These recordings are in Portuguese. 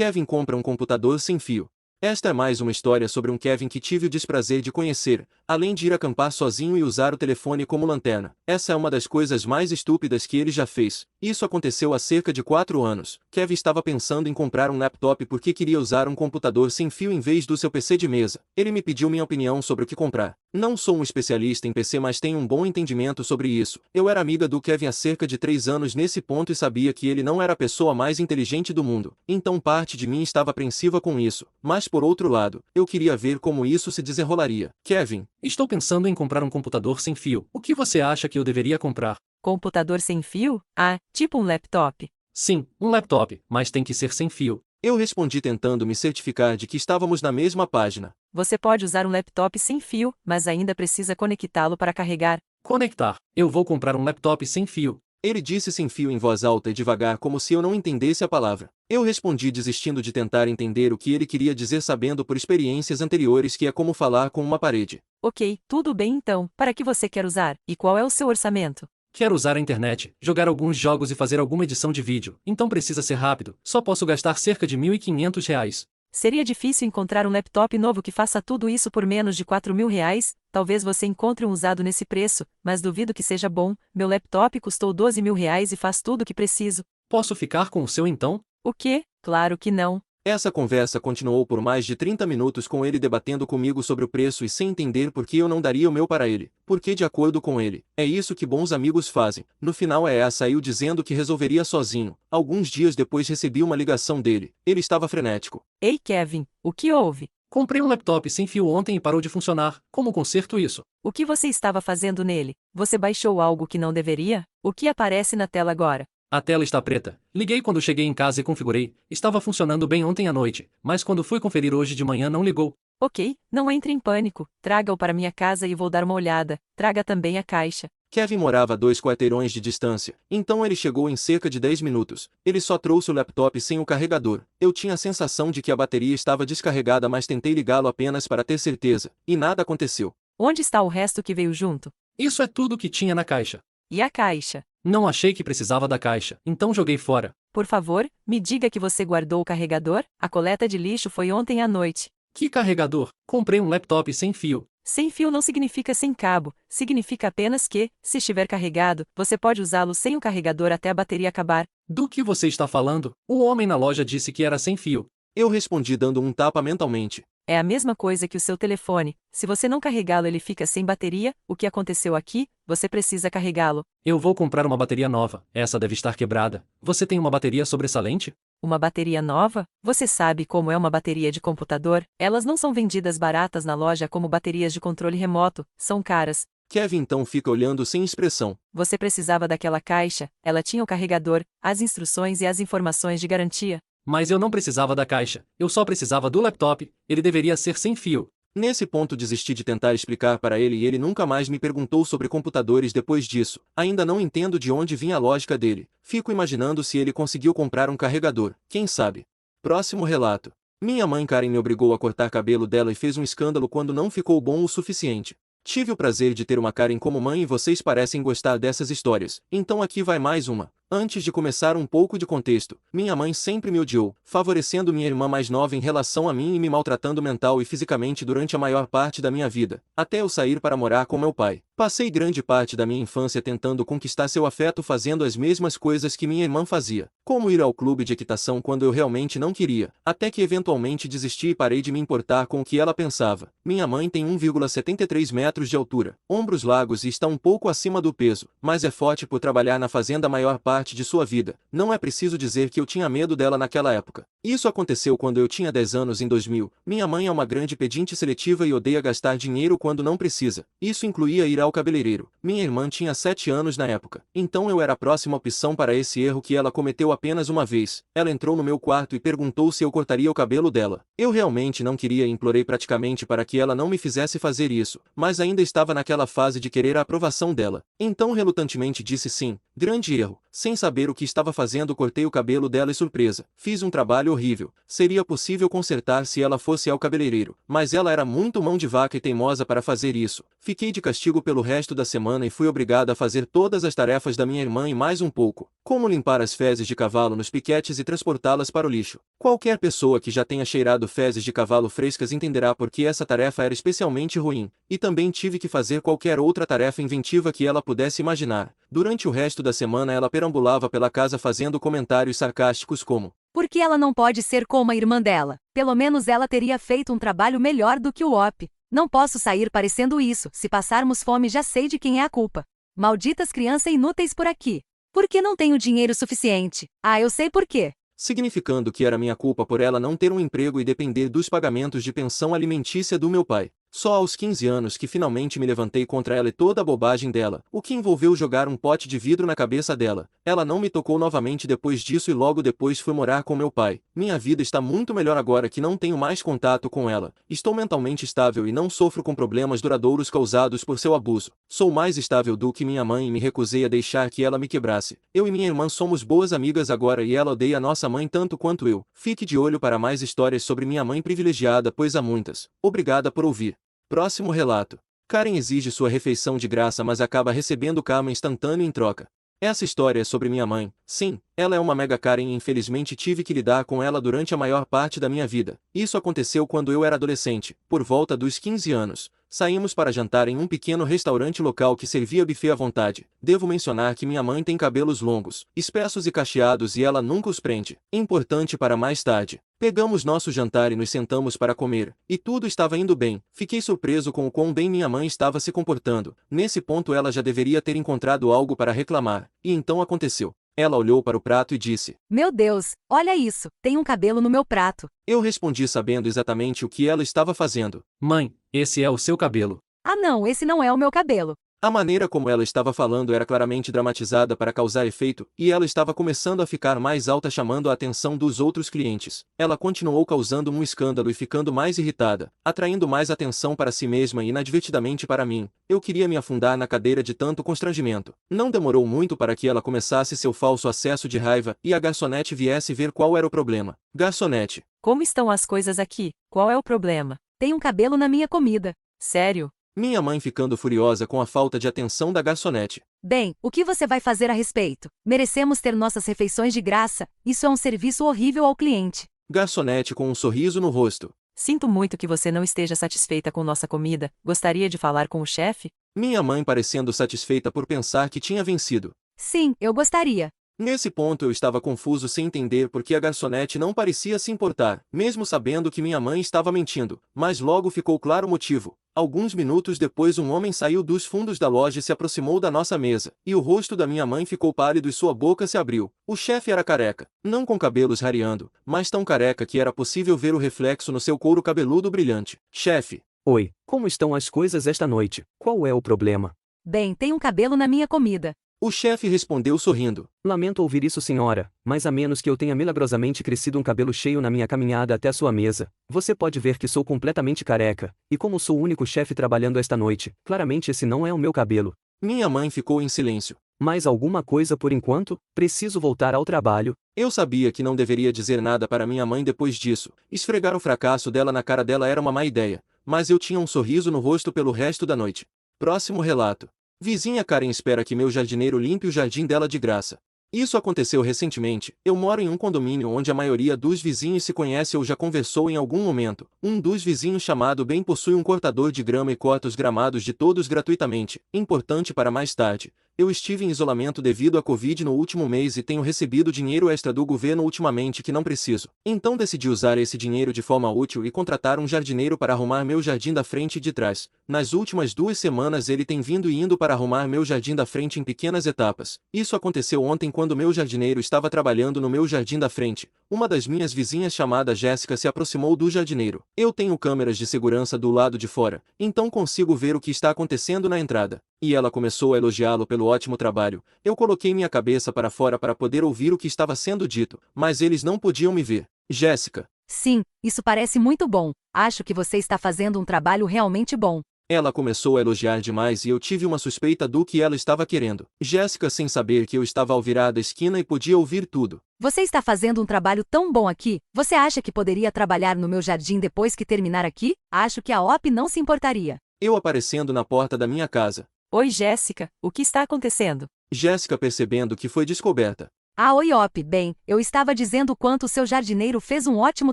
Kevin compra um computador sem fio. Esta é mais uma história sobre um Kevin que tive o desprazer de conhecer, além de ir acampar sozinho e usar o telefone como lanterna. Essa é uma das coisas mais estúpidas que ele já fez. Isso aconteceu há cerca de 4 anos. Kevin estava pensando em comprar um laptop porque queria usar um computador sem fio em vez do seu PC de mesa. Ele me pediu minha opinião sobre o que comprar. Não sou um especialista em PC, mas tenho um bom entendimento sobre isso. Eu era amiga do Kevin há cerca de 3 anos nesse ponto e sabia que ele não era a pessoa mais inteligente do mundo. Então parte de mim estava apreensiva com isso. Mas por outro lado, eu queria ver como isso se desenrolaria. Kevin: estou pensando em comprar um computador sem fio. O que você acha que eu deveria comprar? Computador sem fio? Ah, tipo um laptop. Sim, um laptop, mas tem que ser sem fio. Eu respondi tentando me certificar de que estávamos na mesma página. Você pode usar um laptop sem fio, mas ainda precisa conectá-lo para carregar. Conectar. Eu vou comprar um laptop sem fio. Ele disse sem fio em voz alta e devagar como se eu não entendesse a palavra. Eu respondi desistindo de tentar entender o que ele queria dizer sabendo por experiências anteriores que é como falar com uma parede. Ok, tudo bem então. Para que você quer usar? E qual é o seu orçamento? Quero usar a internet, jogar alguns jogos e fazer alguma edição de vídeo, então precisa ser rápido. Só posso gastar cerca de R$ 1.500. Seria difícil encontrar um laptop novo que faça tudo isso por menos de R$ 4.000? Talvez você encontre um usado nesse preço, mas duvido que seja bom. Meu laptop custou R$ 12.000 e faz tudo o que preciso. Posso ficar com o seu então? O quê? Claro que não. Essa conversa continuou por mais de 30 minutos com ele debatendo comigo sobre o preço e sem entender por que eu não daria o meu para ele, porque de acordo com ele, é isso que bons amigos fazem. No final saiu dizendo que resolveria sozinho. Alguns dias depois recebi uma ligação dele. Ele estava frenético. Ei Kevin, o que houve? Comprei um laptop sem fio ontem e parou de funcionar. Como conserto isso? O que você estava fazendo nele? Você baixou algo que não deveria? O que aparece na tela agora? A tela está preta. Liguei quando cheguei em casa e configurei. Estava funcionando bem ontem à noite, mas quando fui conferir hoje de manhã não ligou. Ok, não entre em pânico. Traga-o para minha casa e vou dar uma olhada. Traga também a caixa. Kevin morava a 2 quarteirões de distância, então ele chegou em cerca de 10 minutos. Ele só trouxe o laptop sem o carregador. Eu tinha a sensação de que a bateria estava descarregada, mas tentei ligá-lo apenas para ter certeza, e nada aconteceu. Onde está o resto que veio junto? Isso é tudo que tinha na caixa. E a caixa? Não achei que precisava da caixa, então joguei fora. Por favor, me diga que você guardou o carregador? A coleta de lixo foi ontem à noite. Que carregador? Comprei um laptop sem fio. Sem fio não significa sem cabo, significa apenas que, se estiver carregado, você pode usá-lo sem o carregador até a bateria acabar. Do que você está falando? O homem na loja disse que era sem fio. Eu respondi dando um tapa mentalmente. É a mesma coisa que o seu telefone. Se você não carregá-lo, ele fica sem bateria. O que aconteceu aqui? Você precisa carregá-lo. Eu vou comprar uma bateria nova. Essa deve estar quebrada. Você tem uma bateria sobressalente? Uma bateria nova? Você sabe como é uma bateria de computador? Elas não são vendidas baratas na loja como baterias de controle remoto. São caras. Kevin então fica olhando sem expressão. Você precisava daquela caixa. Ela tinha o carregador, as instruções e as informações de garantia. Mas eu não precisava da caixa. Eu só precisava do laptop. Ele deveria ser sem fio. Nesse ponto desisti de tentar explicar para ele e ele nunca mais me perguntou sobre computadores depois disso. Ainda não entendo de onde vinha a lógica dele. Fico imaginando se ele conseguiu comprar um carregador. Quem sabe? Próximo relato. Minha mãe Karen me obrigou a cortar cabelo dela e fez um escândalo quando não ficou bom o suficiente. Tive o prazer de ter uma Karen como mãe e vocês parecem gostar dessas histórias. Então aqui vai mais uma. Antes de começar, um pouco de contexto. Minha mãe sempre me odiou, favorecendo minha irmã mais nova em relação a mim e me maltratando mental e fisicamente durante a maior parte da minha vida, até eu sair para morar com meu pai. Passei grande parte da minha infância tentando conquistar seu afeto fazendo as mesmas coisas que minha irmã fazia, como ir ao clube de equitação quando eu realmente não queria, até que eventualmente desisti e parei de me importar com o que ela pensava. Minha mãe tem 1,73 metros de altura, ombros largos e está um pouco acima do peso, mas é forte por trabalhar na fazenda a maior parte de sua vida. Não é preciso dizer que eu tinha medo dela naquela época. Isso aconteceu quando eu tinha 10 anos em 2000. Minha mãe é uma grande pedinte seletiva e odeia gastar dinheiro quando não precisa. Isso incluía ir ao cabeleireiro. Minha irmã tinha 7 anos na época. Então eu era a próxima opção para esse erro que ela cometeu apenas uma vez. Ela entrou no meu quarto e perguntou se eu cortaria o cabelo dela. Eu realmente não queria e implorei praticamente para que ela não me fizesse fazer isso, mas ainda estava naquela fase de querer a aprovação dela. Então relutantemente disse sim. Grande erro. Sem saber o que estava fazendo, cortei o cabelo dela e surpresa. Fiz um trabalho trabalho horrível. Seria possível consertar se ela fosse ao cabeleireiro, mas ela era muito mão de vaca e teimosa para fazer isso. Fiquei de castigo pelo resto da semana e fui obrigada a fazer todas as tarefas da minha irmã e mais um pouco, como limpar as fezes de cavalo nos piquetes e transportá-las para o lixo. Qualquer pessoa que já tenha cheirado fezes de cavalo frescas entenderá por que essa tarefa era especialmente ruim, e também tive que fazer qualquer outra tarefa inventiva que ela pudesse imaginar. Durante o resto da semana ela perambulava pela casa fazendo comentários sarcásticos como: por que ela não pode ser como a irmã dela? Pelo menos ela teria feito um trabalho melhor do que o OP. Não posso sair parecendo isso, se passarmos fome já sei de quem é a culpa. Malditas crianças inúteis por aqui. Por que não tenho dinheiro suficiente? Ah, eu sei por quê. significando que era minha culpa por ela não ter um emprego e depender dos pagamentos de pensão alimentícia do meu pai. Só aos 15 anos que finalmente me levantei contra ela e toda a bobagem dela, o que envolveu jogar um pote de vidro na cabeça dela. Ela não me tocou novamente depois disso e logo depois fui morar com meu pai. Minha vida está muito melhor agora que não tenho mais contato com ela. Estou mentalmente estável e não sofro com problemas duradouros causados por seu abuso. Sou mais estável do que minha mãe e me recusei a deixar que ela me quebrasse. Eu e minha irmã somos boas amigas agora e ela odeia nossa mãe tanto quanto eu. Fique de olho para mais histórias sobre minha mãe privilegiada, pois há muitas. Obrigada por ouvir. Próximo relato. Karen exige sua refeição de graça mas acaba recebendo karma instantâneo em troca. Essa história é sobre minha mãe. Sim, ela é uma mega Karen e infelizmente tive que lidar com ela durante a maior parte da minha vida. Isso aconteceu quando eu era adolescente, por volta dos 15 anos. Saímos para jantar em um pequeno restaurante local que servia buffet à vontade. Devo mencionar que minha mãe tem cabelos longos, espessos e cacheados e ela nunca os prende. Importante para mais tarde. Pegamos nosso jantar e nos sentamos para comer, e tudo estava indo bem. Fiquei surpreso com o quão bem minha mãe estava se comportando. Nesse ponto ela já deveria ter encontrado algo para reclamar, e então aconteceu. Ela olhou para o prato e disse: Meu Deus, olha isso, tem um cabelo no meu prato. Eu respondi sabendo exatamente o que ela estava fazendo. Mãe, esse é o seu cabelo. Ah não, esse não é o meu cabelo. A maneira como ela estava falando era claramente dramatizada para causar efeito, e ela estava começando a ficar mais alta chamando a atenção dos outros clientes. Ela continuou causando um escândalo e ficando mais irritada, atraindo mais atenção para si mesma e inadvertidamente para mim. Eu queria me afundar na cadeira de tanto constrangimento. Não demorou muito para que ela começasse seu falso acesso de raiva e a garçonete viesse ver qual era o problema. Garçonete. Como estão as coisas aqui? Qual é o problema? Tem um cabelo na minha comida. Sério? Minha mãe ficando furiosa com a falta de atenção da garçonete. Bem, o que você vai fazer a respeito? Merecemos ter nossas refeições de graça. Isso é um serviço horrível ao cliente. Garçonete com um sorriso no rosto. Sinto muito que você não esteja satisfeita com nossa comida. Gostaria de falar com o chefe? Minha mãe parecendo satisfeita por pensar que tinha vencido. Sim, eu gostaria. Nesse ponto eu estava confuso sem entender por que a garçonete não parecia se importar, mesmo sabendo que minha mãe estava mentindo, mas logo ficou claro o motivo. Alguns minutos depois um homem saiu dos fundos da loja e se aproximou da nossa mesa, e o rosto da minha mãe ficou pálido e sua boca se abriu. O chefe era careca, não com cabelos rareando, mas tão careca que era possível ver o reflexo no seu couro cabeludo brilhante. Chefe. Oi, como estão as coisas esta noite? Qual é o problema? Bem, tem um cabelo na minha comida. O chefe respondeu sorrindo. Lamento ouvir isso, senhora, mas a menos que eu tenha milagrosamente crescido um cabelo cheio na minha caminhada até sua mesa, você pode ver que sou completamente careca, e como sou o único chefe trabalhando esta noite, claramente esse não é o meu cabelo. Minha mãe ficou em silêncio. Mais alguma coisa por enquanto? Preciso voltar ao trabalho. Eu sabia que não deveria dizer nada para minha mãe depois disso. Esfregar o fracasso dela na cara dela era uma má ideia, mas eu tinha um sorriso no rosto pelo resto da noite. Próximo relato. Vizinha Karen espera que meu jardineiro limpe o jardim dela de graça. Isso aconteceu recentemente. Eu moro em um condomínio onde a maioria dos vizinhos se conhece ou já conversou em algum momento. Um dos vizinhos chamado Ben possui um cortador de grama e corta os gramados de todos gratuitamente. Importante para mais tarde. Eu estive em isolamento devido à Covid no último mês e tenho recebido dinheiro extra do governo ultimamente que não preciso. Então decidi usar esse dinheiro de forma útil e contratar um jardineiro para arrumar meu jardim da frente e de trás. Nas últimas 2 semanas ele tem vindo e indo para arrumar meu jardim da frente em pequenas etapas. Isso aconteceu ontem quando meu jardineiro estava trabalhando no meu jardim da frente. Uma das minhas vizinhas chamada Jéssica se aproximou do jardineiro. Eu tenho câmeras de segurança do lado de fora, então consigo ver o que está acontecendo na entrada. E ela começou a elogiá-lo pelo ótimo trabalho. Eu coloquei minha cabeça para fora para poder ouvir o que estava sendo dito, mas eles não podiam me ver. Jéssica. Sim, isso parece muito bom. Acho que você está fazendo um trabalho realmente bom. Ela começou a elogiar demais e eu tive uma suspeita do que ela estava querendo. Jéssica, sem saber que eu estava ao virar da esquina e podia ouvir tudo. Você está fazendo um trabalho tão bom aqui? Você acha que poderia trabalhar no meu jardim depois que terminar aqui? Acho que a OP não se importaria. Eu aparecendo na porta da minha casa. Oi, Jéssica, o que está acontecendo? Jéssica percebendo que foi descoberta. Ah, oi, OP. Bem, eu estava dizendo o quanto o seu jardineiro fez um ótimo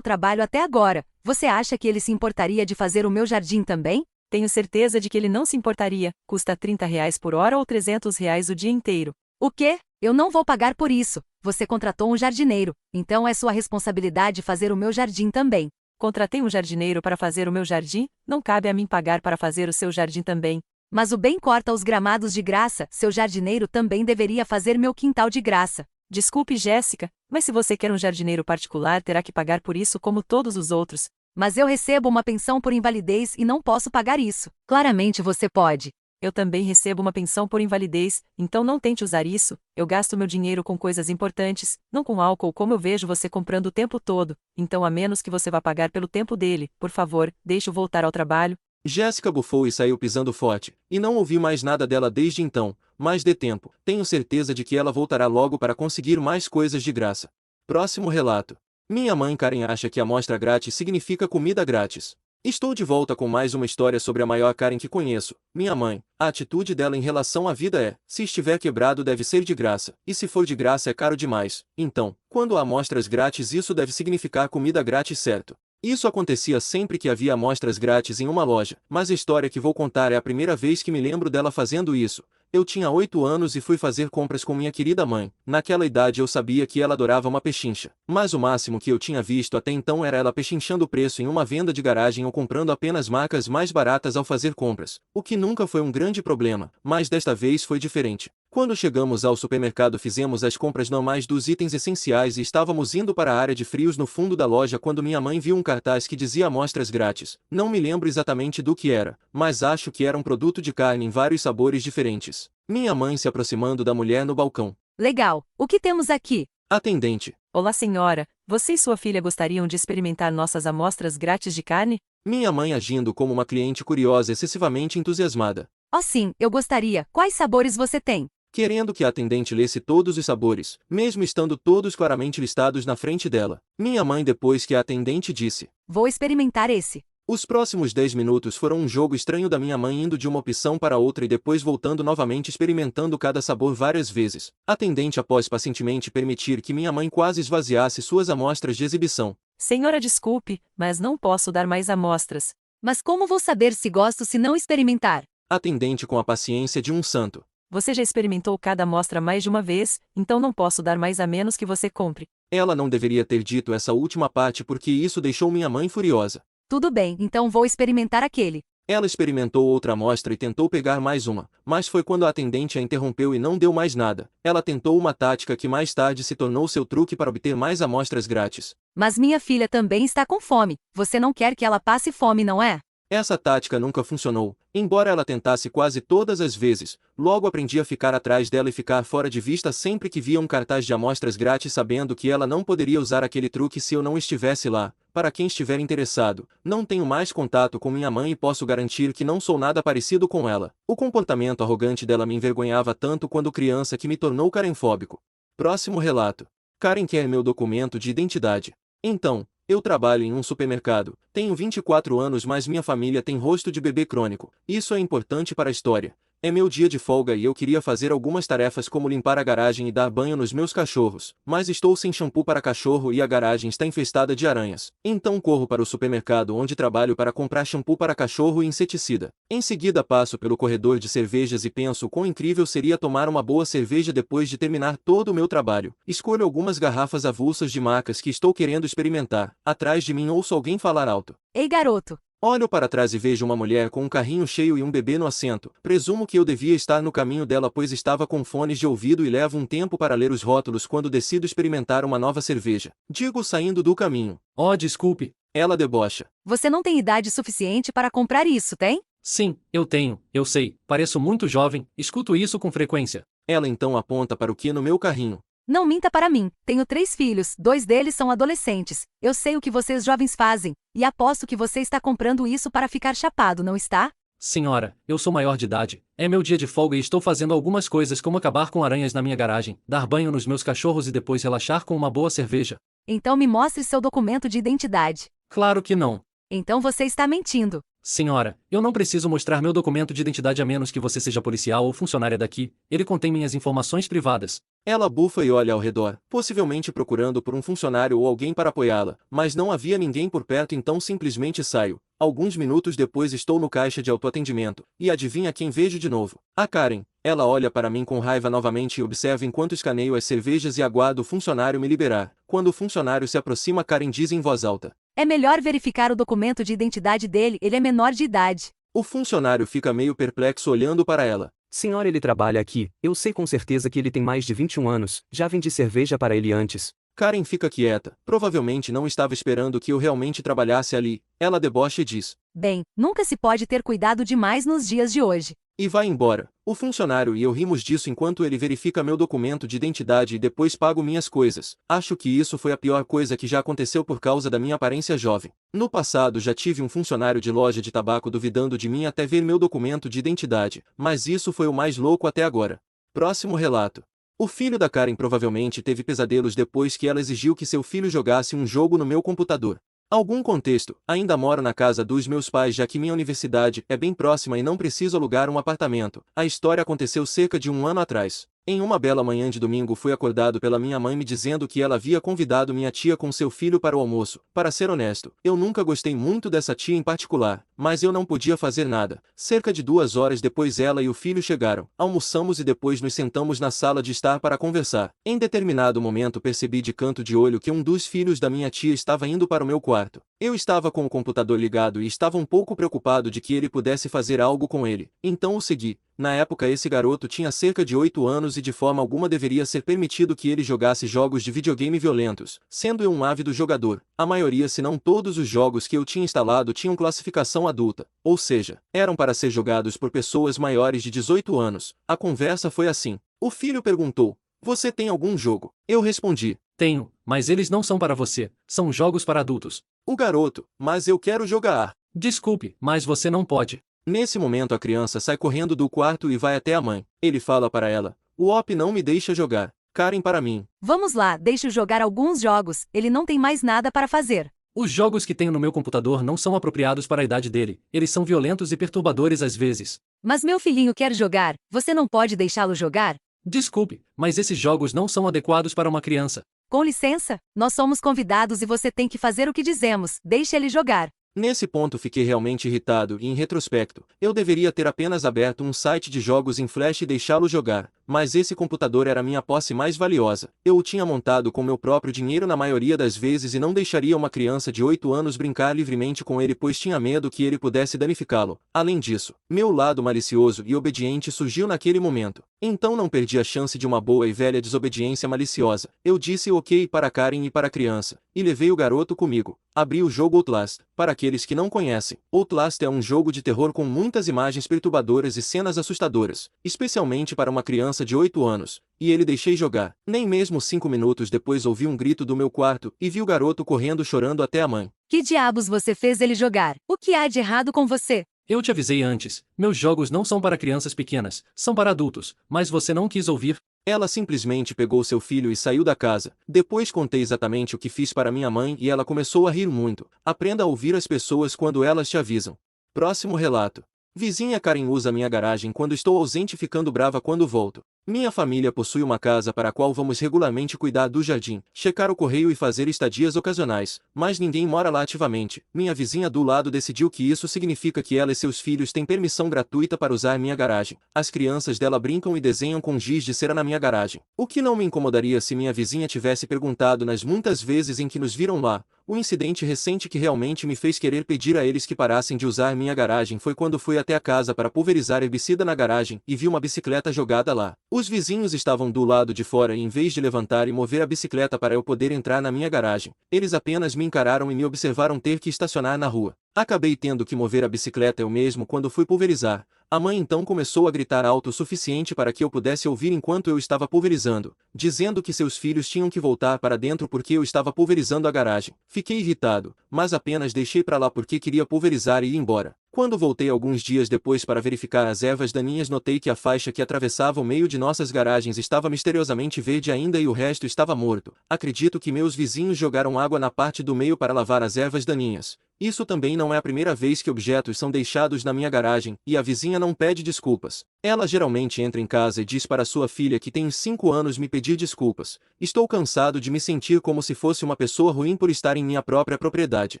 trabalho até agora. Você acha que ele se importaria de fazer o meu jardim também? Tenho certeza de que ele não se importaria. Custa R$ 30 por hora ou R$ 300 o dia inteiro. O quê? Eu não vou pagar por isso. Você contratou um jardineiro, então é sua responsabilidade fazer o meu jardim também. Contratei um jardineiro para fazer o meu jardim? Não cabe a mim pagar para fazer o seu jardim também. Mas o bem corta os gramados de graça, seu jardineiro também deveria fazer meu quintal de graça. Desculpe, Jéssica, mas se você quer um jardineiro particular, terá que pagar por isso como todos os outros. Mas eu recebo uma pensão por invalidez e não posso pagar isso. Claramente você pode. Eu também recebo uma pensão por invalidez, então não tente usar isso. Eu gasto meu dinheiro com coisas importantes, não com álcool como eu vejo você comprando o tempo todo. Então, a menos que você vá pagar pelo tempo dele, por favor, deixe-o voltar ao trabalho. Jéssica bufou e saiu pisando forte, e não ouvi mais nada dela desde então, mas dê tempo, tenho certeza de que ela voltará logo para conseguir mais coisas de graça. Próximo relato. Minha mãe Karen acha que amostra grátis significa comida grátis. Estou de volta com mais uma história sobre a maior Karen que conheço, minha mãe. A atitude dela em relação à vida é: se estiver quebrado deve ser de graça, e se for de graça é caro demais. Então, quando há amostras grátis isso deve significar comida grátis, certo? Isso acontecia sempre que havia amostras grátis em uma loja, mas a história que vou contar é a primeira vez que me lembro dela fazendo isso. Eu tinha 8 anos e fui fazer compras com minha querida mãe. Naquela idade eu sabia que ela adorava uma pechincha, mas o máximo que eu tinha visto até então era ela pechinchando o preço em uma venda de garagem ou comprando apenas marcas mais baratas ao fazer compras, o que nunca foi um grande problema, mas desta vez foi diferente. Quando chegamos ao supermercado fizemos as compras normais dos itens essenciais e estávamos indo para a área de frios no fundo da loja quando minha mãe viu um cartaz que dizia amostras grátis. Não me lembro exatamente do que era, mas acho que era um produto de carne em vários sabores diferentes. Minha mãe se aproximando da mulher no balcão. Legal. O que temos aqui? Atendente. Olá, senhora. Você e sua filha gostariam de experimentar nossas amostras grátis de carne? Minha mãe agindo como uma cliente curiosa excessivamente entusiasmada. Oh sim, eu gostaria. Quais sabores você tem? Querendo que a atendente lesse todos os sabores, mesmo estando todos claramente listados na frente dela. Minha mãe depois que a atendente disse: Vou experimentar esse. Os próximos 10 minutos foram um jogo estranho da minha mãe indo de uma opção para outra e depois voltando novamente experimentando cada sabor várias vezes. Atendente após pacientemente permitir que minha mãe quase esvaziasse suas amostras de exibição. Senhora, desculpe, mas não posso dar mais amostras. Mas como vou saber se gosto se não experimentar? Atendente com a paciência de um santo. Você já experimentou cada amostra mais de uma vez, então não posso dar mais a menos que você compre. Ela não deveria ter dito essa última parte porque isso deixou minha mãe furiosa. Tudo bem, então vou experimentar aquele. Ela experimentou outra amostra e tentou pegar mais uma, mas foi quando a atendente a interrompeu e não deu mais nada. Ela tentou uma tática que mais tarde se tornou seu truque para obter mais amostras grátis. Mas minha filha também está com fome. Você não quer que ela passe fome, não é? Essa tática nunca funcionou, embora ela tentasse quase todas as vezes. Logo aprendi a ficar atrás dela e ficar fora de vista sempre que via um cartaz de amostras grátis, sabendo que ela não poderia usar aquele truque se eu não estivesse lá. Para quem estiver interessado, não tenho mais contato com minha mãe e posso garantir que não sou nada parecido com ela. O comportamento arrogante dela me envergonhava tanto quando criança que me tornou karenfóbico. Próximo relato. Karen quer meu documento de identidade. Então, eu trabalho em um supermercado, tenho 24 anos, mas minha família tem rosto de bebê crônico. Isso é importante para a história. É meu dia de folga e eu queria fazer algumas tarefas como limpar a garagem e dar banho nos meus cachorros, mas estou sem shampoo para cachorro e a garagem está infestada de aranhas. Então corro para o supermercado onde trabalho para comprar shampoo para cachorro e inseticida. Em seguida passo pelo corredor de cervejas e penso quão incrível seria tomar uma boa cerveja depois de terminar todo o meu trabalho. Escolho algumas garrafas avulsas de marcas que estou querendo experimentar. Atrás de mim ouço alguém falar alto. Ei, garoto! Olho para trás e vejo uma mulher com um carrinho cheio e um bebê no assento. Presumo que eu devia estar no caminho dela pois estava com fones de ouvido e levo um tempo para ler os rótulos quando decido experimentar uma nova cerveja. Digo saindo do caminho. Oh, desculpe. Ela debocha. Você não tem idade suficiente para comprar isso, tem? Sim, eu tenho, eu sei. Pareço muito jovem, escuto isso com frequência. Ela então aponta para o que no meu carrinho. Não minta para mim. Tenho 3 filhos, 2 deles são adolescentes. Eu sei o que vocês jovens fazem, e aposto que você está comprando isso para ficar chapado, não está? Senhora, eu sou maior de idade, é meu dia de folga e estou fazendo algumas coisas como acabar com aranhas na minha garagem, dar banho nos meus cachorros e depois relaxar com uma boa cerveja. Então me mostre seu documento de identidade. Claro que não. Então você está mentindo. Senhora, eu não preciso mostrar meu documento de identidade a menos que você seja policial ou funcionária daqui, ele contém minhas informações privadas. Ela bufa e olha ao redor, possivelmente procurando por um funcionário ou alguém para apoiá-la, mas não havia ninguém por perto, então simplesmente saio. Alguns minutos depois estou no caixa de autoatendimento, e adivinha quem vejo de novo? A Karen. Ela olha para mim com raiva novamente e observa enquanto escaneio as cervejas e aguardo o funcionário me liberar. Quando o funcionário se aproxima, Karen diz em voz alta: É melhor verificar o documento de identidade dele, ele é menor de idade. O funcionário fica meio perplexo olhando para ela. Senhora, ele trabalha aqui, eu sei com certeza que ele tem mais de 21 anos, já vendi cerveja para ele antes. Karen fica quieta, provavelmente não estava esperando que eu realmente trabalhasse ali. Ela debocha e diz: Bem, nunca se pode ter cuidado demais nos dias de hoje. E vai embora. O funcionário e eu rimos disso enquanto ele verifica meu documento de identidade e depois pago minhas coisas. Acho que isso foi a pior coisa que já aconteceu por causa da minha aparência jovem. No passado já tive um funcionário de loja de tabaco duvidando de mim até ver meu documento de identidade, mas isso foi o mais louco até agora. Próximo relato. O filho da Karen provavelmente teve pesadelos depois que ela exigiu que seu filho jogasse um jogo no meu computador. Algum contexto, ainda moro na casa dos meus pais já que minha universidade é bem próxima e não preciso alugar um apartamento. A história aconteceu cerca de um ano atrás. Em uma bela manhã de domingo fui acordado pela minha mãe me dizendo que ela havia convidado minha tia com seu filho para o almoço. Para ser honesto, eu nunca gostei muito dessa tia em particular, mas eu não podia fazer nada. Cerca de 2 horas depois ela e o filho chegaram. Almoçamos e depois nos sentamos na sala de estar para conversar. Em determinado momento percebi de canto de olho que um dos filhos da minha tia estava indo para o meu quarto. Eu estava com o computador ligado e estava um pouco preocupado de que ele pudesse fazer algo com ele. Então o segui. Na época esse garoto tinha cerca de 8 anos e de forma alguma deveria ser permitido que ele jogasse jogos de videogame violentos, sendo eu um ávido jogador. A maioria, se não todos os jogos que eu tinha instalado tinham classificação adulta, ou seja, eram para ser jogados por pessoas maiores de 18 anos. A conversa foi assim. O filho perguntou: "Você tem algum jogo?" Eu respondi: Tenho, mas eles não são para você, são jogos para adultos. O garoto: "Mas eu quero jogar." Desculpe, mas você não pode. Nesse momento a criança sai correndo do quarto e vai até a mãe. Ele fala para ela: "O OP não me deixa jogar." Karen para mim: Vamos lá, deixe-o jogar alguns jogos, ele não tem mais nada para fazer. Os jogos que tenho no meu computador não são apropriados para a idade dele, eles são violentos e perturbadores às vezes. Mas meu filhinho quer jogar, você não pode deixá-lo jogar? Desculpe, mas esses jogos não são adequados para uma criança. Com licença, nós somos convidados e você tem que fazer o que dizemos, deixe ele jogar. Nesse ponto fiquei realmente irritado e, em retrospecto, eu deveria ter apenas aberto um site de jogos em Flash e deixá-lo jogar, mas esse computador era minha posse mais valiosa. Eu o tinha montado com meu próprio dinheiro na maioria das vezes e não deixaria uma criança de 8 anos brincar livremente com ele pois tinha medo que ele pudesse danificá-lo. Além disso, meu lado malicioso e obediente surgiu naquele momento. Então não perdi a chance de uma boa e velha desobediência maliciosa. Eu disse ok para Karen e para a criança, e levei o garoto comigo. Abri o jogo Outlast. Para aqueles que não conhecem, Outlast é um jogo de terror com muitas imagens perturbadoras e cenas assustadoras, especialmente para uma criança de 8 anos, e ele deixei jogar. Nem mesmo 5 minutos depois ouvi um grito do meu quarto, e vi o garoto correndo chorando até a mãe. Que diabos você fez ele jogar? O que há de errado com você? Eu te avisei antes, meus jogos não são para crianças pequenas, são para adultos, mas você não quis ouvir. Ela simplesmente pegou seu filho e saiu da casa. Depois contei exatamente o que fiz para minha mãe e ela começou a rir muito. Aprenda a ouvir as pessoas quando elas te avisam. Próximo relato. Vizinha Karen usa minha garagem quando estou ausente e ficando brava quando volto. Minha família possui uma casa para a qual vamos regularmente cuidar do jardim, checar o correio e fazer estadias ocasionais, mas ninguém mora lá ativamente. Minha vizinha do lado decidiu que isso significa que ela e seus filhos têm permissão gratuita para usar minha garagem. As crianças dela brincam e desenham com giz de cera na minha garagem. O que não me incomodaria se minha vizinha tivesse perguntado nas muitas vezes em que nos viram lá. O incidente recente que realmente me fez querer pedir a eles que parassem de usar minha garagem foi quando fui até a casa para pulverizar herbicida na garagem e vi uma bicicleta jogada lá. Os vizinhos estavam do lado de fora e em vez de levantar e mover a bicicleta para eu poder entrar na minha garagem, eles apenas me encararam e me observaram ter que estacionar na rua. Acabei tendo que mover a bicicleta eu mesmo quando fui pulverizar. A mãe então começou a gritar alto o suficiente para que eu pudesse ouvir enquanto eu estava pulverizando, dizendo que seus filhos tinham que voltar para dentro porque eu estava pulverizando a garagem. Fiquei irritado, mas apenas deixei para lá porque queria pulverizar e ir embora. Quando voltei alguns dias depois para verificar as ervas daninhas, notei que a faixa que atravessava o meio de nossas garagens estava misteriosamente verde ainda e o resto estava morto. Acredito que meus vizinhos jogaram água na parte do meio para lavar as ervas daninhas. Isso também não é a primeira vez que objetos são deixados na minha garagem, e a vizinha não pede desculpas. Ela geralmente entra em casa e diz para sua filha que tem 5 anos me pedir desculpas. Estou cansado de me sentir como se fosse uma pessoa ruim por estar em minha própria propriedade.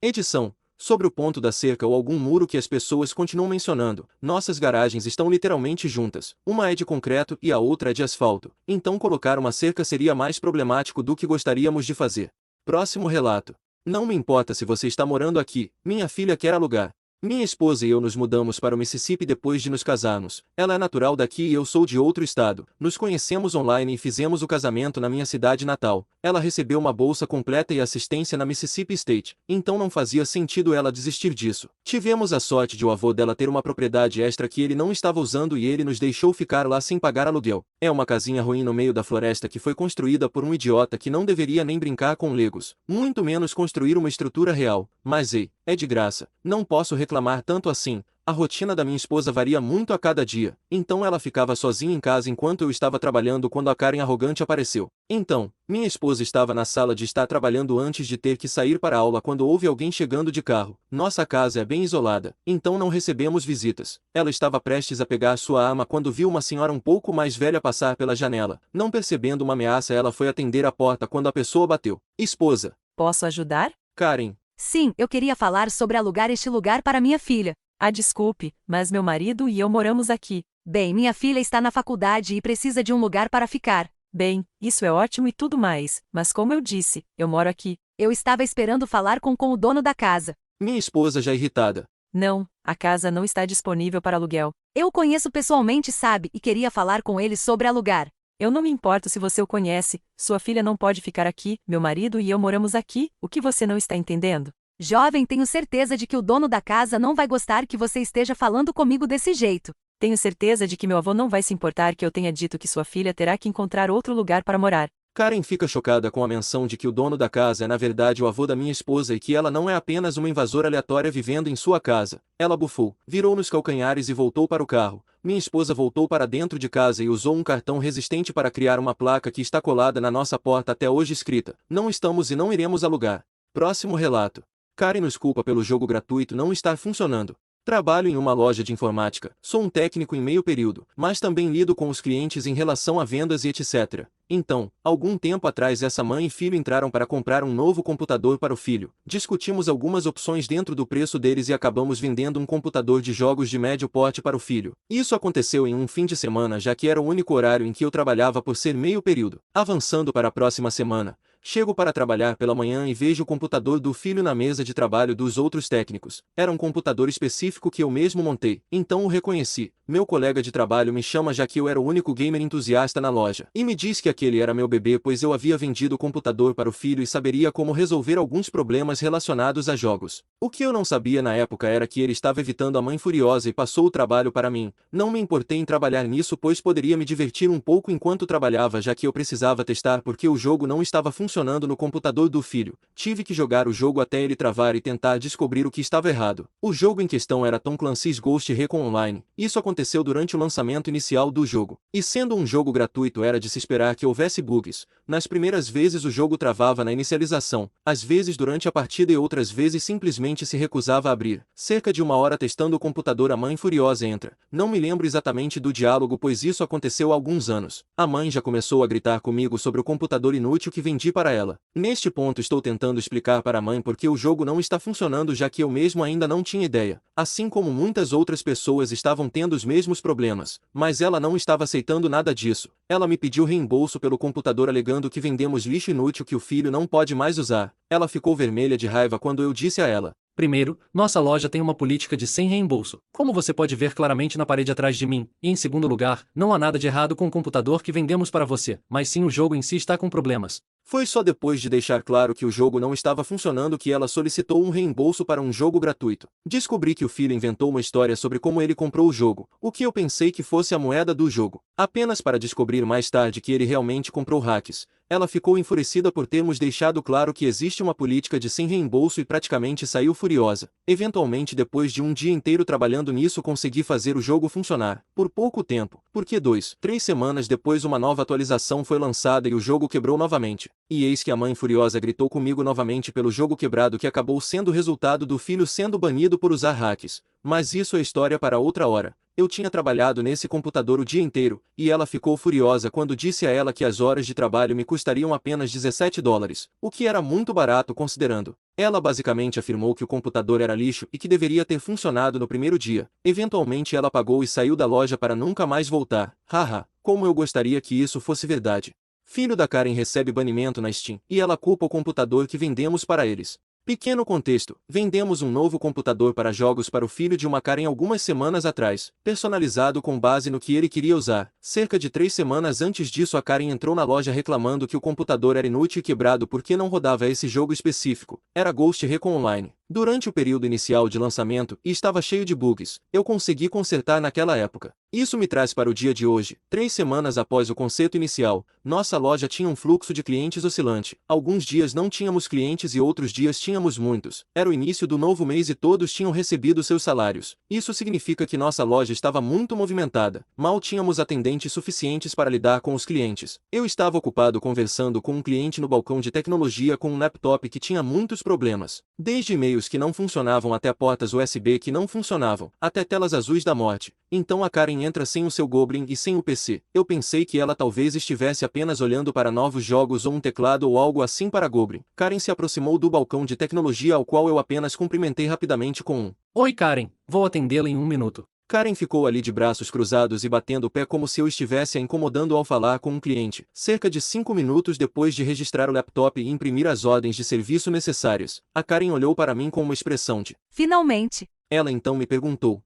Edição. Sobre o ponto da cerca ou algum muro que as pessoas continuam mencionando, nossas garagens estão literalmente juntas. Uma é de concreto e a outra é de asfalto. Então colocar uma cerca seria mais problemático do que gostaríamos de fazer. Próximo relato. Não me importa se você está morando aqui, minha filha quer alugar. Minha esposa e eu nos mudamos para o Mississippi depois de nos casarmos. Ela é natural daqui e eu sou de outro estado. Nos conhecemos online e fizemos o casamento na minha cidade natal. Ela recebeu uma bolsa completa e assistência na Mississippi State, então não fazia sentido ela desistir disso. Tivemos a sorte de o avô dela ter uma propriedade extra que ele não estava usando e ele nos deixou ficar lá sem pagar aluguel. É uma casinha ruim no meio da floresta que foi construída por um idiota que não deveria nem brincar com legos, muito menos construir uma estrutura real. Mas ei, é de graça, não posso reclamar tanto assim. A rotina da minha esposa varia muito a cada dia, então ela ficava sozinha em casa enquanto eu estava trabalhando quando a Karen arrogante apareceu. Então, minha esposa estava na sala de estar trabalhando antes de ter que sair para a aula quando houve alguém chegando de carro. Nossa casa é bem isolada, então não recebemos visitas. Ela estava prestes a pegar sua arma quando viu uma senhora um pouco mais velha passar pela janela. Não percebendo uma ameaça, ela foi atender a porta quando a pessoa bateu. Esposa. Posso ajudar? Karen. Sim, eu queria falar sobre alugar este lugar para minha filha. Ah, desculpe, mas meu marido e eu moramos aqui. Bem, minha filha está na faculdade e precisa de um lugar para ficar. Bem, isso é ótimo e tudo mais, mas como eu disse, eu moro aqui. Eu estava esperando falar com o dono da casa. Minha esposa já irritada. Não, a casa não está disponível para aluguel. Eu o conheço pessoalmente, sabe, e queria falar com ele sobre alugar. Eu não me importo se você o conhece, sua filha não pode ficar aqui, meu marido e eu moramos aqui, o que você não está entendendo? Jovem, tenho certeza de que o dono da casa não vai gostar que você esteja falando comigo desse jeito. Tenho certeza de que meu avô não vai se importar que eu tenha dito que sua filha terá que encontrar outro lugar para morar. Karen fica chocada com a menção de que o dono da casa é na verdade o avô da minha esposa e que ela não é apenas uma invasora aleatória vivendo em sua casa. Ela bufou, virou nos calcanhares e voltou para o carro. Minha esposa voltou para dentro de casa e usou um cartão resistente para criar uma placa que está colada na nossa porta até hoje escrita: "Não estamos e não iremos alugar". Próximo relato. Karen nos culpa pelo jogo gratuito não estar funcionando. Trabalho em uma loja de informática, sou um técnico em meio período, mas também lido com os clientes em relação a vendas e etc. Então, algum tempo atrás essa mãe e filho entraram para comprar um novo computador para o filho. Discutimos algumas opções dentro do preço deles e acabamos vendendo um computador de jogos de médio porte para o filho. Isso aconteceu em um fim de semana já que era o único horário em que eu trabalhava por ser meio período. Avançando para a próxima semana, chego para trabalhar pela manhã e vejo o computador do filho na mesa de trabalho dos outros técnicos. Era um computador específico que eu mesmo montei, então o reconheci. Meu colega de trabalho me chama já que eu era o único gamer entusiasta na loja, e me diz que aquele era meu bebê pois eu havia vendido o computador para o filho e saberia como resolver alguns problemas relacionados a jogos. O que eu não sabia na época era que ele estava evitando a mãe furiosa e passou o trabalho para mim. Não me importei em trabalhar nisso pois poderia me divertir um pouco enquanto trabalhava já que eu precisava testar porque o jogo não estava funcionando no computador do filho. Tive que jogar o jogo até ele travar e tentar descobrir o que estava errado. O jogo em questão era Tom Clancy's Ghost Recon Online. Isso aconteceu durante o lançamento inicial do jogo. E sendo um jogo gratuito era de se esperar que houvesse bugs. Nas primeiras vezes o jogo travava na inicialização, às vezes durante a partida e outras vezes simplesmente se recusava a abrir. Cerca de 1 hora testando o computador a mãe furiosa entra. Não me lembro exatamente do diálogo pois isso aconteceu há alguns anos. A mãe já começou a gritar comigo sobre o computador inútil que vendi para ela. Neste ponto estou tentando explicar para a mãe porque o jogo não está funcionando já que eu mesmo ainda não tinha ideia. Assim como muitas outras pessoas estavam tendo os mesmos problemas, mas ela não estava aceitando nada disso. Ela me pediu reembolso pelo computador alegando que vendemos lixo inútil que o filho não pode mais usar. Ela ficou vermelha de raiva quando eu disse a ela: Primeiro, nossa loja tem uma política de sem reembolso, como você pode ver claramente na parede atrás de mim, e em segundo lugar, não há nada de errado com o computador que vendemos para você, mas sim o jogo em si está com problemas. Foi só depois de deixar claro que o jogo não estava funcionando que ela solicitou um reembolso para um jogo gratuito. Descobri que o filho inventou uma história sobre como ele comprou o jogo, o que eu pensei que fosse a moeda do jogo. Apenas para descobrir mais tarde que ele realmente comprou hacks. Ela ficou enfurecida por termos deixado claro que existe uma política de sem reembolso e praticamente saiu furiosa. Eventualmente, depois de um dia inteiro trabalhando nisso, consegui fazer o jogo funcionar. Por pouco tempo, porque 3 semanas depois uma nova atualização foi lançada e o jogo quebrou novamente. E eis que a mãe furiosa gritou comigo novamente pelo jogo quebrado, que acabou sendo o resultado do filho sendo banido por usar hacks. Mas isso é história para outra hora. Eu tinha trabalhado nesse computador o dia inteiro, e ela ficou furiosa quando disse a ela que as horas de trabalho me custariam apenas $17, o que era muito barato considerando. Ela basicamente afirmou que o computador era lixo e que deveria ter funcionado no primeiro dia. Eventualmente ela pagou e saiu da loja para nunca mais voltar. Haha, como eu gostaria que isso fosse verdade. Filho da Karen recebe banimento na Steam, e ela culpa o computador que vendemos para eles. Pequeno contexto, vendemos um novo computador para jogos para o filho de uma Karen algumas semanas atrás, personalizado com base no que ele queria usar. Cerca de 3 semanas antes disso, a Karen entrou na loja reclamando que o computador era inútil e quebrado porque não rodava esse jogo específico. Era Ghost Recon Online. Durante o período inicial de lançamento, e estava cheio de bugs, eu consegui consertar naquela época. Isso me traz para o dia de hoje. 3 semanas após o conserto inicial, nossa loja tinha um fluxo de clientes oscilante. Alguns dias não tínhamos clientes e outros dias tínhamos muitos. Era o início do novo mês e todos tinham recebido seus salários. Isso significa que nossa loja estava muito movimentada. Mal tínhamos atendentes suficientes para lidar com os clientes. Eu estava ocupado conversando com um cliente no balcão de tecnologia com um laptop que tinha muitos problemas. Desde e-mails que não funcionavam até portas USB que não funcionavam, até telas azuis da morte. Então a Karen entra sem o seu Goblin e sem o PC. Eu pensei que ela talvez estivesse apenas olhando para novos jogos ou um teclado ou algo assim para Goblin. Karen se aproximou do balcão de tecnologia, ao qual eu apenas cumprimentei rapidamente com um Oi Karen, vou atendê-la em 1 minuto. Karen ficou ali de braços cruzados e batendo o pé como se eu estivesse a incomodando ao falar com um cliente. Cerca de 5 minutos depois de registrar o laptop e imprimir as ordens de serviço necessárias, a Karen olhou para mim com uma expressão de Finalmente. Ela então me perguntou: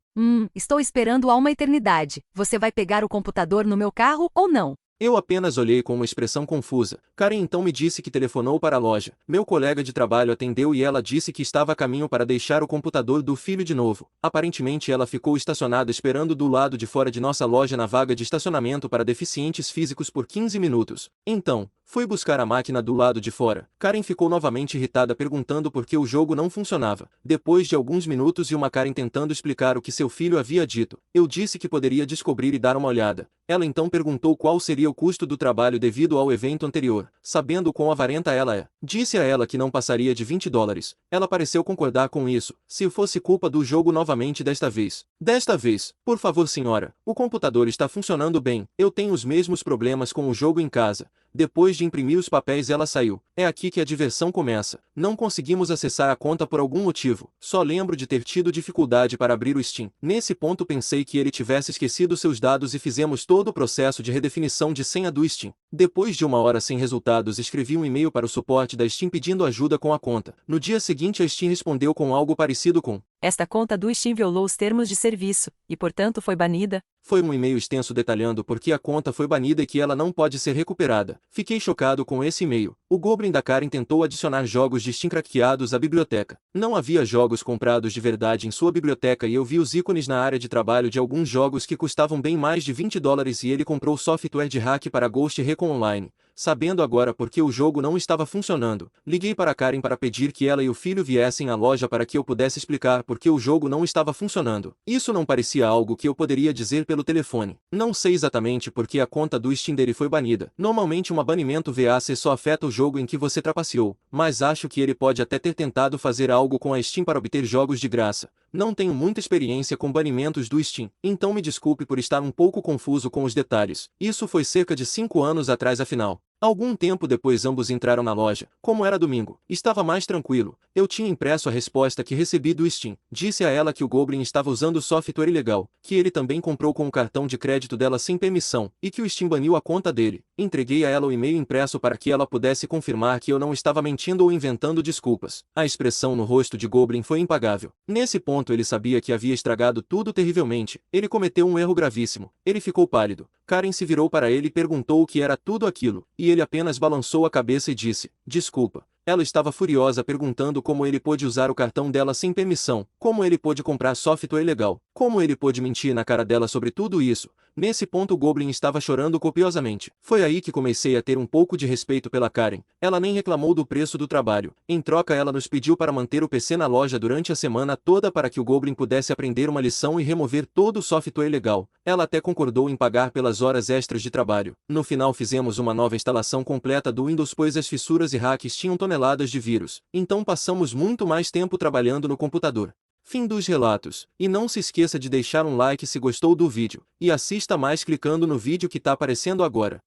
Estou esperando há uma eternidade. Você vai pegar o computador no meu carro ou não? Eu apenas olhei com uma expressão confusa. Karen então me disse que telefonou para a loja. Meu colega de trabalho atendeu e ela disse que estava a caminho para deixar o computador do filho de novo. Aparentemente ela ficou estacionada esperando do lado de fora de nossa loja na vaga de estacionamento para deficientes físicos por 15 minutos. Então, fui buscar a máquina do lado de fora. Karen ficou novamente irritada perguntando por que o jogo não funcionava. Depois de alguns minutos e uma Karen tentando explicar o que seu filho havia dito, eu disse que poderia descobrir e dar uma olhada. Ela então perguntou qual seria o custo do trabalho devido ao evento anterior. Sabendo quão avarenta ela é, disse a ela que não passaria de $20. Ela pareceu concordar com isso, se fosse culpa do jogo novamente desta vez. Desta vez, por favor senhora, o computador está funcionando bem, eu tenho os mesmos problemas com o jogo em casa. Depois de imprimir os papéis ela saiu. É aqui que a diversão começa. Não conseguimos acessar a conta por algum motivo. Só lembro de ter tido dificuldade para abrir o Steam. Nesse ponto pensei que ele tivesse esquecido seus dados e fizemos todo o processo de redefinição de senha do Steam. Depois de 1 hora sem resultados, escrevi um e-mail para o suporte da Steam pedindo ajuda com a conta. No dia seguinte a Steam respondeu com algo parecido com: Esta conta do Steam violou os termos de serviço, e portanto foi banida. Foi um e-mail extenso detalhando por que a conta foi banida e que ela não pode ser recuperada. Fiquei chocado com esse e-mail. O Goblin da Karen tentou adicionar jogos de Steam craqueados à biblioteca. Não havia jogos comprados de verdade em sua biblioteca e eu vi os ícones na área de trabalho de alguns jogos que custavam bem mais de $20 e ele comprou software de hack para Ghost Recon Online. Sabendo agora por que o jogo não estava funcionando, liguei para Karen para pedir que ela e o filho viessem à loja para que eu pudesse explicar por que o jogo não estava funcionando. Isso não parecia algo que eu poderia dizer pelo telefone. Não sei exatamente por que a conta do Steam dele foi banida. Normalmente um banimento VAC só afeta o jogo em que você trapaceou, mas acho que ele pode até ter tentado fazer algo com a Steam para obter jogos de graça. Não tenho muita experiência com banimentos do Steam, então me desculpe por estar um pouco confuso com os detalhes. Isso foi cerca de 5 anos atrás afinal. Algum tempo depois ambos entraram na loja. Como era domingo, estava mais tranquilo. Eu tinha impresso a resposta que recebi do Steam. Disse a ela que o Goblin estava usando software ilegal, que ele também comprou com o cartão de crédito dela sem permissão, e que o Steam baniu a conta dele. Entreguei a ela o e-mail impresso para que ela pudesse confirmar que eu não estava mentindo ou inventando desculpas. A expressão no rosto de Goblin foi impagável. Nesse ponto ele sabia que havia estragado tudo terrivelmente. Ele cometeu um erro gravíssimo. Ele ficou pálido. Karen se virou para ele e perguntou o que era tudo aquilo, e ele apenas balançou a cabeça e disse, desculpa. Ela estava furiosa perguntando como ele pôde usar o cartão dela sem permissão, como ele pôde comprar software ilegal, como ele pôde mentir na cara dela sobre tudo isso. Nesse ponto o Goblin estava chorando copiosamente. Foi aí que comecei a ter um pouco de respeito pela Karen. Ela nem reclamou do preço do trabalho. Em troca ela nos pediu para manter o PC na loja durante a semana toda para que o Goblin pudesse aprender uma lição e remover todo o software ilegal. Ela até concordou em pagar pelas horas extras de trabalho. No final fizemos uma nova instalação completa do Windows pois as fissuras e hacks tinham toneladas de vírus. Então passamos muito mais tempo trabalhando no computador. Fim dos relatos. E não se esqueça de deixar um like se gostou do vídeo. E assista mais clicando no vídeo que tá aparecendo agora.